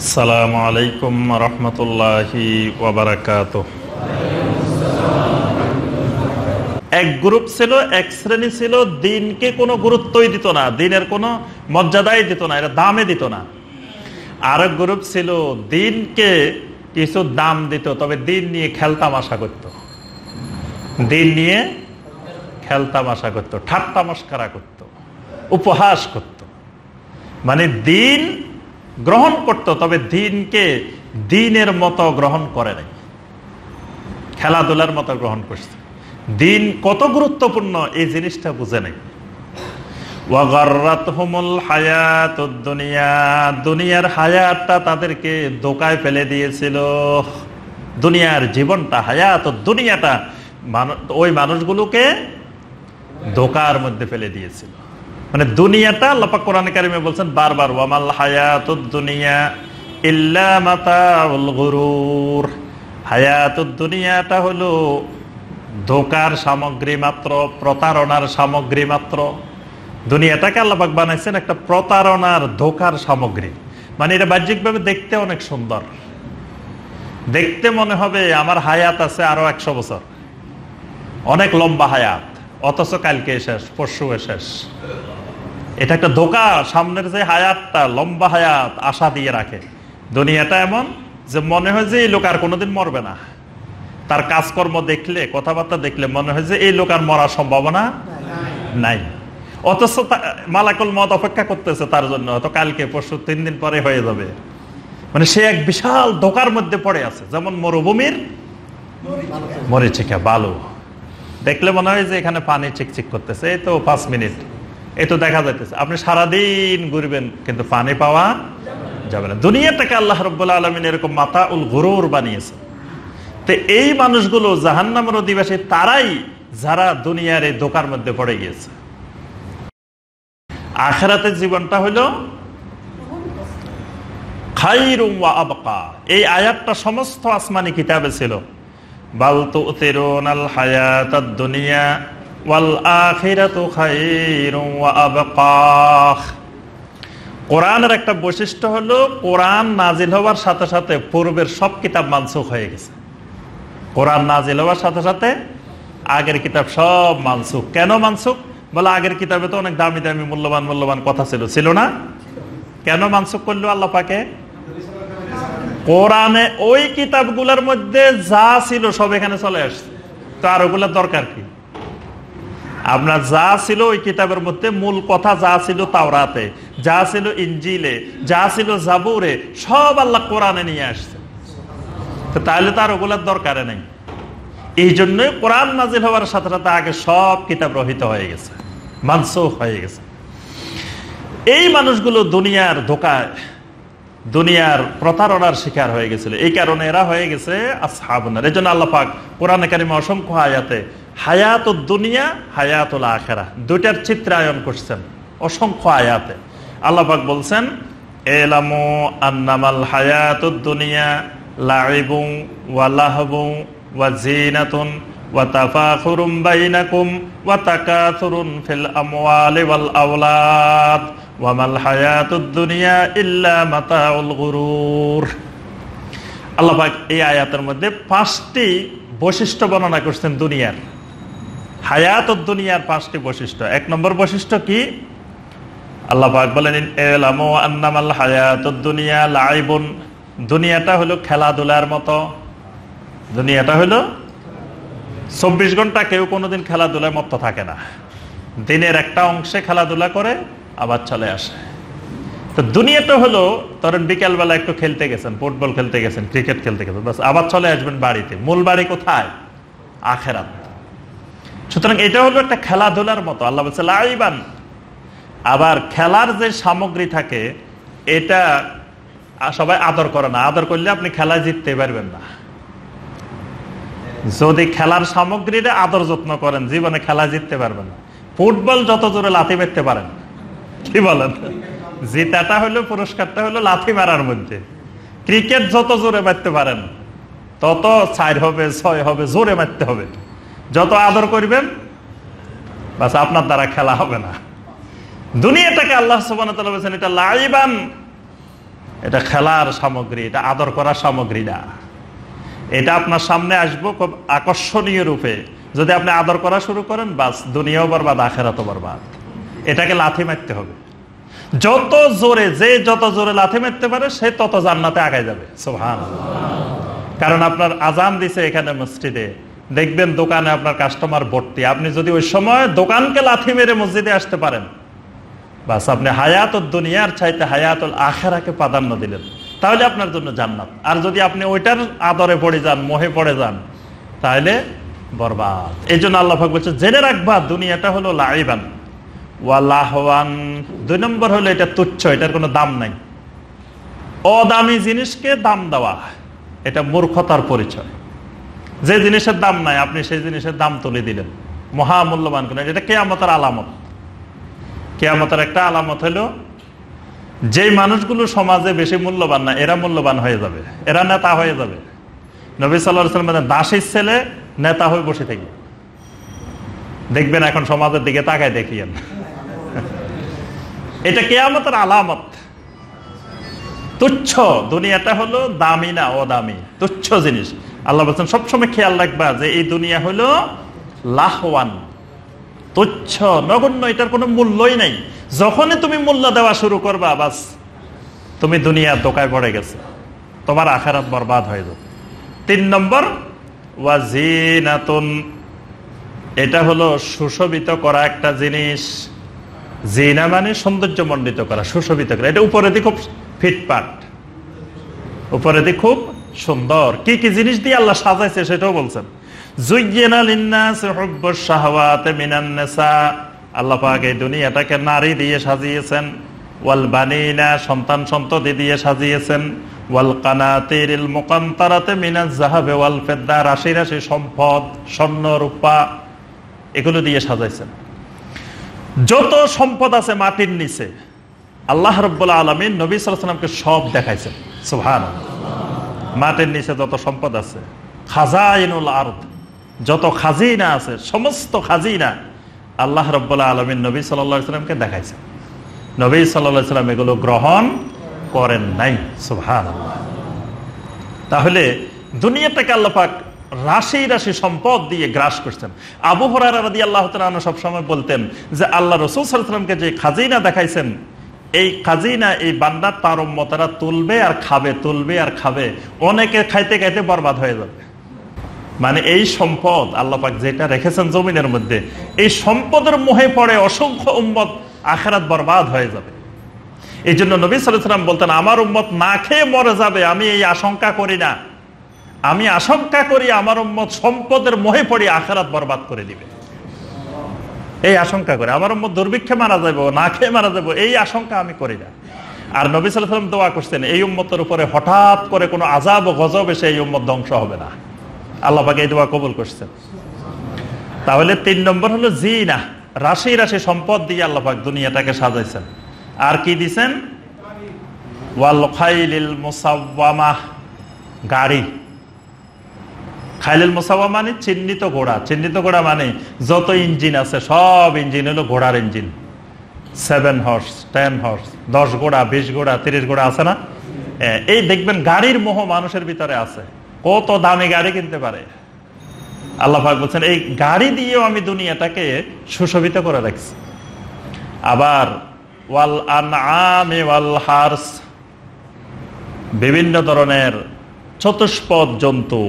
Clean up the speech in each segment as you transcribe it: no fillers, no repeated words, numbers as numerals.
আসসালামু আলাইকুম রহমতুল্লাহি ওয়া বারাকাতুহু। এক গ্রুপ ছিল, এক শ্রেণী ছিল, দিনকে কোনো গুরুত্বই দিত না, দিনের কোনো মর্যাদাই দিত না, এটা দামে দিত না। আরেক গ্রুপ ছিল, দিনকে কিছু দাম দিত, তবে দিন নিয়ে খেলতামাশা করত, দিন নিয়ে খেলতামাশা করত, ঠাট্টা মশকরা করত, উপহাস করত। মানে দিন গ্রহণ করত, তবে দিনকে দিনের মতো গ্রহণ করে নাই, খেলাধুলার মতো গ্রহণ করছে। দিন কত গুরুত্বপূর্ণ এই জিনিসটা বুঝে নাই। ওয়াগাররাতহুমুল হায়াতুদ দুনিয়া, দুনিয়ার হায়াতটা তাদেরকে ধোঁকায় ফেলে দিয়েছিল। দুনিয়ার জীবনটা, হায়াতুদ দুনিয়াটা ওই মানুষগুলোকে ধোঁকার মধ্যে ফেলে দিয়েছিল। মানে দুনিয়াটা আল্লাহ পাক কোরআনে কারিমে বলছেন বারবার, ওয়ামাল হায়াতুদ দুনিয়া ইল্লা মাতাউল গুরুর। হায়াতুদ দুনিয়াটা হলো ধোঁকার সামগ্রী মাত্র, প্রতারণার সামগ্রী মাত্র। দুনিয়াটাকে আল্লাহ পাক বানাইছেন একটা প্রতারণার, ধোঁকার সামগ্রী। মানে এটা বাহ্যিকভাবে দেখতে অনেক সুন্দর, দেখতে মনে হবে আমার হায়াত আছে আরো 100 বছর, অনেক লম্বা হায়াত, অথচ কালকে শেষ, পরশু শেষ। এটা একটা ধোঁকা। সামনের যে হায়াতটা, লম্বা হায়াত আশা দিয়ে রাখে, দুনিয়াটা এমন যে মনে হয় যে এই লোক আর কোনোদিন মরবে না। তার কাজকর্ম দেখলে, কথাবার্তা দেখলে মনে হয় যে এই লোক আর মরার সম্ভাবনা নাই, অথচ মালাকুল মওত অপেক্ষা করতেছে তার জন্য, হয়তো কালকে পরশু 3 দিন পরে হয়ে যাবে। মানে সে এক বিশাল ধোঁকার মধ্যে পড়ে আছে, যেমন মরুভূমির মরিচিকা, বালু দেখলে মনে হয় যে এখানে পানি চিকচিক করতেছে, এই তো 5 মিনিট, এই তো দেখা যাইতেছে। আপনি সারাদিন ঘুরবেন কিন্তু পানি পাওয়া যাবে না। দুনিয়াটাকে আল্লাহ রাব্বুল আলামিন এরকম মাতাউল গুরুর বানিয়েছে। তো এই মানুষগুলো জাহান্নামের অধিবাসী, তারাই যারা দুনিয়ার এই ধোঁকার মধ্যে পড়ে গিয়েছে। আখিরাতের জীবনটা হলো খায়রুম ওয়া আবকা। এই আয়াতটা সমস্ত আসমানি কিতাবে ছিল। বাল তুতিরুনাল হায়াতাদ দুনিয়া ওয়াল আখিরাতু খায়রুম ওয়া আবকা। কোরআনের একটা বৈশিষ্ট্য হলো, কোরআন নাজিল হওয়ার সাথে সাথে পূর্বের সব কিতাব মানসুখ হয়ে গেছে। কোরআন নাজিল হওয়ার সাথে সাথে আগের কিতাব সব মানসুখ। কেন মানসুখ? বলে আগের কিতাবে তো অনেক দামি দামি মূল্যবান কথা ছিল না? কেন মানসুখ করলো আল্লাহ পাকে? কোরআনে ওই কিতাবগুলোর মধ্যে যা ছিল সব এখানে চলে আসছে, তো আর ওগুলোর দরকার কি? আপনার যা ছিল ওই কিতাবের মধ্যে, মূল কথা যা ছিল তাওরাতে, যা ছিল ইনজিলে, যা ছিল জাবুরে, সব আল্লাহ কোরআনে নিয়ে আসছে। তো তাহলে তো আর ওগুলোর দরকারে নেই। এই জন্যই কোরআন নাজিল হওয়ার সাথে সাথে আগে সব কিতাব রহিত হয়ে গেছে, মানসুখ হয়ে গেছে। এই মানুষগুলো দুনিয়ার ধোঁকায়, দুনিয়ার প্রতারণার শিকার হয়ে গেছিল। এই কারণে এরা হয়ে গেছে আসহাবুন নার। এই জন্য আল্লাহ পাক কোরআনে কারিমে অসংখ্য আয়াতে হায়াতুদ দুনিয়া, হায়াতুল আখিরা দুইটার চিত্রায়ন করছেন অসংখ্য আয়াতে। আল্লাহ পাক বলছেন, এলামু আন্নামাল হায়াতুদ দুনিয়া লাইবুন ওয়া লাহবুন ওয়া জিনাতুন ওয়া তাফাখুরুম বাইনাকুম ওয়া তাকাথুরুন ফিল আমওয়ালি ওয়াল আওলাদ ওয়া মাল হায়াতুদ দুনিয়া ইল্লা মাতাউল গুরুর। আল্লাহ পাক এই আয়াতের মধ্যে 5টি বৈশিষ্ট্য বর্ণনা করছেন দুনিয়ার, হায়াতুদ দুনিয়ার 5টি বৈশিষ্ট্য। 1 নম্বর বৈশিষ্ট্য কি? আল্লাহ পাক বলেন, ইলামু আন্নামাল হায়াতুদ দুনিয়া লাইবুন। দুনিয়াটা হলো খেলাধুলার মতো। দুনিয়াটা হলো 24 ঘন্টা কেউ কোনোদিন খেলাধুলায় মত্ত থাকে না। দিনের একটা অংশে খেলাধুলা করে আবার চলে আসে। তো দুনিয়াটা হলো, ধরেন বিকেলবেলা একটু খেলতে গেছেন, ফুটবল খেলতে গেছেন, ক্রিকেট খেলতে গেছেন, বাস আবার চলে আসবেন বাড়িতে। মূল বাড়ি কোথায়? আখিরাত। সুতরাং এটা হলো একটা খেলাধুলার মতো। আল্লাহ বলছে লাইবান। আবার খেলার যে সামগ্রী থাকে, এটা সবাই আদর করে না। আদর করলে আপনি খেলায় জিততে পারবেন না। যদি খেলার সামগ্রীরা আদর যত্ন করেন, জীবনে খেলা জিততে পারবেন না। ফুটবল যত জোরে লাথি মারতে পারেন, কি বলেন, জিতাটা হলো, পুরস্কারটা হলো লাথি মারার মধ্যে। ক্রিকেট যত জোরে মারতে পারেন, তত 4 হবে 6 হবে, জোরে মারতে হবে। যত আদর করবেন, বাস আপনার দ্বারা খেলা হবে না। দুনিয়াটাকে আল্লাহ সুবহানাহু ওয়া তাআলা বলেছেন এটা লাইবান, এটা খেলার সামগ্রী, এটা আদর করার সামগ্রী না। এটা আপনার সামনে আসবো খুব আকর্ষণীয় রূপে, যদি আপনি আদর করা শুরু করেন বাস দুনিয়াও বরবাদ আখেরাতও বরবাদ। এটাকে লাথি মারতে হবে। যত জোরে, যে যত জোরে লাথি মারতে পারে সে তত জান্নাতে আগায় যাবে। সুবহানাল্লাহ। কারণ আপনার আজান দিছে এখানে মসজিদে, দেখবেন দোকানে আপনার কাস্টমার ভর্তি, আপনি যদি ওই সময় দোকানকে লাথি মেরে মসজিদে আসতে পারেন বাস আপনি হায়াতুল দুনিয়ার চাইতে হায়াতুল আখিরাকে প্রাধান্য দিলেন, তাহলে আপনার জন্য জান্নাত। আর যদি আপনি ওইটার আদরে পড়ে যান, মোহে পড়ে যান, তাহলে বরবাদ। এই জন্য আল্লাহ পাক বলছে জেনে রাখবা দুনিয়াটা হলো লাইবান ওয়া লাহওয়ান। 2 নম্বর হলো এটা তুচ্ছ, এটার কোনো দাম নাই। অদামি জিনিসকে দাম দেওয়া এটা মূর্খতার পরিচয়। যে জিনিসের দাম নাই আপনি সেই জিনিসের দাম তুলে দিলেন, মহামূল্যবান কোন, এটা কিয়ামতের আলামত। কিয়ামতের একটা আলামত হলো যেই মানুষগুলো সমাজে বেশি মূল্যবান না এরা মূল্যবান হয়ে যাবে, এরা নেতা হয়ে যাবে। নবী সাল্লাল্লাহু আলাইহি ওয়াসাল্লাম দাসের ছেলে নেতা হয়ে বসে থাকি, দেখবেন এখন সমাজের দিকে তাকায় দেখিয়েন। এটা কিয়ামতের আলামত। তুচ্ছ দুনিয়াটা হলো দামি না অদামি, তুচ্ছ জিনিস। আল্লাহ বলছেন সবসময় খেয়াল রাখবা যে এই দুনিয়া হলো লাহওয়ান, তুচ্ছ, নগণ্য, এটার কোনো মূল্যই নাই। যখনই তুমি মূল্য দেওয়া শুরু করবা বাস তুমি দুনিয়ার দোকায় পড়ে গেছে, তোমার আখিরাত বরবাদ হয়ে যাবে। 3 নম্বর ওয়াজিনাতুন, এটা হলো সুশোভিত করা একটা জিনিস। জিনা মানে সৌন্দর্য মণ্ডিত করা, সুশোভিত করা। এটা উপরে দিয়ে খুব ফিটপাট, উপরে দিয়ে খুব সুন্দর। কি কি জিনিস দিয়ে আল্লাহ সাজাইছে সেটাও বলছেন। যুয়্যিনা লিন-নাসি হুব্বুশ শাহাওয়াতি মিনান নিসা, আল্লাহ পাক এই দুনিয়াটাকে নারী দিয়ে সাজিয়েছেন। ওয়াল বানিনা, সন্তান সন্ততি দিয়ে সাজিয়েছেন। ওয়াল কানাতিরিল মুকান্তারাতি মিনাজ যাহাবি ওয়াল ফিদ্দা, রাশি রাশি সম্পদ, স্বর্ণ রূপা, এগুলো দিয়ে সাজাইছেন। যত সম্পদ আছে মাটির নিচে আল্লাহ রাব্বুল আলামিন নবী সাল্লাল্লাহু আলাইহি ওয়াসাল্লামকে সব দেখাইছেন। সুবহানাল্লাহ। মাটির নিচে যত সম্পদ আছে, খাজাইনুল আরদ, যত খাজিনা আছে, সমস্ত খাজিনা আল্লাহ রাব্বুল আলামিন নবী সাল্লাল্লাহু আলাইহি ওয়াসাল্লামকে দেখাইছেন। নবী সাল্লাল্লাহু আলাইহি ওয়াসাল্লাম এগুলো গ্রহণ করেন নাই। সুবহানাল্লাহ। তাহলে দুনিয়াটাকে আল্লাহ পাক রাশি রাশি সম্পদ দিয়ে গ্রাস করছেন। আবু হুরায়রা রাদিয়াল্লাহু তাআলা আনহু সবসময় বলতেন যে আল্লাহ রাসূল সাল্লাল্লাহু আলাইহি ওয়াসাল্লামকে যে খাজিনা দেখাইছেন, এই খাজিনা এই বান্দার তার উম্মতেরা তুলবে আর খাবে, তুলবে আর খাবে, অনেকে খাইতে খাইতে বরবাদ হয়ে যাবে। মানে এই সম্পদ আল্লাহ পাক যেটা রেখেছেন জমিনের মধ্যে, এই সম্পদের মোহে পড়ে অসংখ্য উম্মত আখিরাত বরবাদ হয়ে যাবে। এই জন্য নবী সাল্লাল্লাহু আলাইহি ওয়াসাল্লাম বলতেন আমার উম্মত না খেয়ে মরে যাবে, আমি এই আশঙ্কা করি না। আমি আশঙ্কা করি আমার উম্মত সম্পদের মোহে পড়ে আখিরাত বরবাদ করে দিবে, এই আশঙ্কা করে। আমার উম্মত দুর্ভিক্ষে মারা যাবে, না খেয়ে মারা যাবে, এই আশঙ্কা আমি করি না। আর নবী সাল্লাল্লাহু আলাইহি ওয়াসাল্লাম দোয়া করছেন এই উম্মতের উপরে হঠাৎ করে কোনো আযাব ও গজব এসে এই উম্মত ধ্বংস হবে না। আল্লাহ পাক এই দোয়া কবুল করছেন। তাহলে 3 নম্বর হলো জিনা, রাশি রাশি সম্পদ দিয়ে আল্লাহ পাক দুনিয়াটাকে সাজাইছেন। আর কি দিবেন? ওয়াল খাইলিল মুসাওয়ামা, গাড়ি। খাইলিল মুসাওয়ামা মানে চিহ্নিত ঘোড়া। চিহ্নিত ঘোড়া মানে যত ইঞ্জিন আছে সব ইঞ্জিন হলো ঘোড়ার ইঞ্জিন। 7 হর্স, 10 হর্স, 10 ঘোড়া, 20 ঘোড়া, 30 ঘোড়া আছে না? এই দেখবেন গাড়ির মোহ মানুষের ভিতরে আছে, কত দামি গাড়ি কিনতে পারে। আল্লাহ পাক বলছেন এই গাড়ি দিয়েও আমি দুনিয়াটাকে সুশোভিত করে রাখছি। আবার ওয়াল আনআমি ওয়াল হারস, বিভিন্ন ধরনের চতুষ্পদ জন্তু,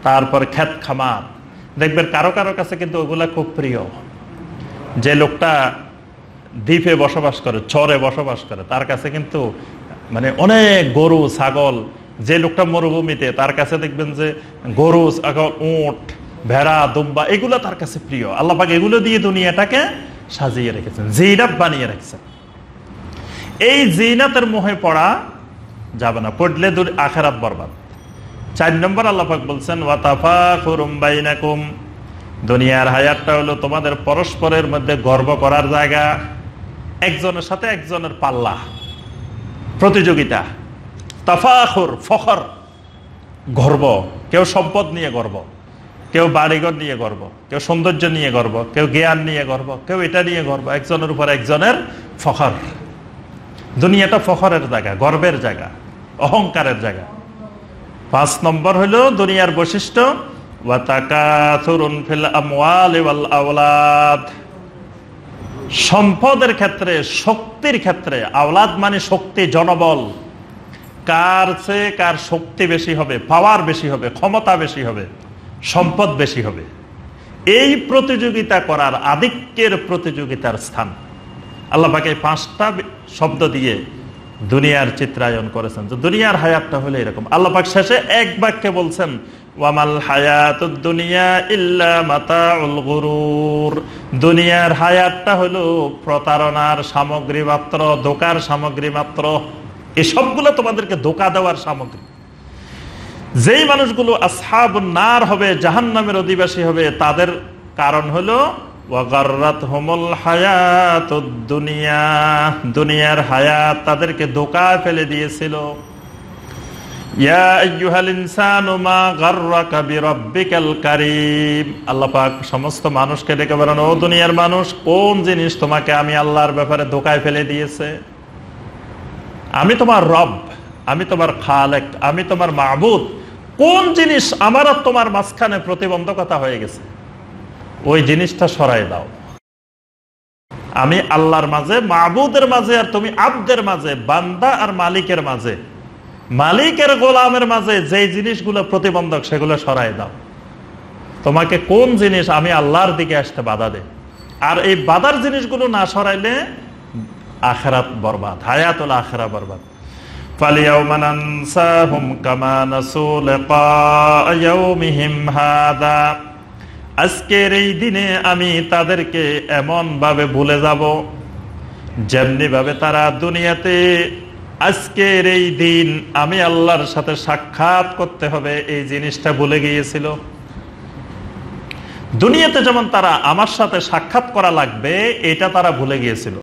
তারপর ক্ষেত খামার। দেখবেন কারো কারো কাছে কিন্তু ওগুলা খুব প্রিয়। যে লোকটা দ্বীপে বসবাস করে, চরে বসবাস করে, তার কাছে কিন্তু মানে অনেক গরু ছাগল। যে লোকটা মরুভূমিতে, তার কাছে দেখবেন যে গরু ছাগল, উট, ভেড়া, দুম্বা, এগুলো তার কাছে প্রিয়। আল্লাহ পাক এগুলো দিয়ে দুনিয়াটাকে সাজিয়ে রেখেছেন, জিনাত বানিয়ে রেখেছেন। এই জিনাতের মোহে পড়া যাবে না, পড়লে আখিরাত বরবাদ। 4 নম্বর আল্লাহ পাক বলছেন ওয়াতাফাখুরুম বাইনাকুম, দুনিয়ার হায়াতটা হলো তোমাদের পরস্পরের মধ্যে গর্ব করার জায়গা। একজনের সাথে একজনের পাল্লা, প্রতিযোগিতা। তাফাখুর, ফখর, গর্ব। কেউ সম্পদ নিয়ে গর্ব, কেউ বাড়িঘর নিয়ে গর্ব, কেউ সৌন্দর্য নিয়ে গর্ব, কেউ জ্ঞান নিয়ে গর্ব, কেউ এটা নিয়ে গর্ব। একজনের উপর একজনের ফখর। দুনিয়াটা ফখরের জায়গা, গর্বের জায়গা, অহংকারের জায়গা। 5 নম্বর হলো দুনিয়ার বৈশিষ্ট্য, ওয়া তাকাসুরুন ফিল আমওয়ালি ওয়াল আওলাদ। সম্পদের ক্ষেত্রে, শক্তির ক্ষেত্রে, আওলাদ মানে শক্তি, জনবল, কার চেয়ে কার শক্তি বেশি হবে, পাওয়ার বেশি হবে, ক্ষমতা বেশি হবে, সম্পদ বেশি হবে, এই প্রতিযোগিতা করার, আধিক্যের প্রতিযোগিতার স্থান। আল্লাহ পাক এই 5টা শব্দ দিয়ে দুনিয়ার চিত্রায়ন করেছেন যে দুনিয়ার হায়াতটা হলো এরকম। আল্লাহ পাক শেষে এক বাক্যে বলছেন, ওয়ামাল হায়াতুদ দুনিয়া ইল্লা মাতাউল গুরুর। দুনিয়ার হায়াতটা হলো প্রতারণার সামগ্রী মাত্র, ধোঁকার সামগ্রী মাত্র। এই সবগুলো তোমাদেরকে ধোঁকা দেওয়ার সামগ্রী। যেই মানুষগুলো আসহাবুন নার হবে, জাহান্নামের অধিবাসী হবে, তাদের কারণ হলো ওয়াগাররাতহুমুল হায়াতুদ দুনিয়া। দুনিয়ার হায়াত তাদেরকে ধোঁকায় ফেলে দিয়েছিল। ইয়া আইয়ুহাল ইনসানু মা গাররাকা বিরাব্বিকাল কারীম। আল্লাহ পাক সমস্ত মানুষকে ডেকে বলেন, ও দুনিয়ার মানুষ, কোন জিনিস তোমাকে আমি আল্লাহর ব্যাপারে ধোঁকায় ফেলে দিয়েছে? আমি তোমার রব, আমি তোমার খালেক, আমি তোমার মাবুদ। কোন জিনিস আমার আর তোমার মাঝখানে প্রতিবন্ধকতা হয়ে গেছে? ওই জিনিসটা সরাই দাও। আমি আল্লাহর মাঝে, মাবুদের মাঝে, আর তুমি আব্দের মাঝে, বান্দা আর মালিকের মাঝে, মালিকের গোলামের মাঝে যে জিনিসগুলো প্রতিবন্ধক, সেগুলো সরাই দাও। তোমাকে কোন জিনিস আমি আল্লাহর দিকে আসতে বাধা দেয়? আর এই বাধার জিনিসগুলো না সরাইলে আখিরাত বরবাদ, হায়াতুল আখিরা বরবাদ। ফালিয়াউমা নানসাহুম কামা নাসু লিকা ইয়াউমিহিম হাদা। আজকের এই দিনে আমি তাদেরকে এমন ভাবে ভুলে যাব যেমনি ভাবে তারা দুনিয়াতে আজকের এই দিন আমি আল্লাহর সাথে সাক্ষাৎ করতে হবে এই জিনিসটা ভুলে গিয়েছিল। দুনিয়াতে যেমন তারা আমার সাথে সাক্ষাৎ করা লাগবে, এটা তারা ভুলে গিয়েছিল।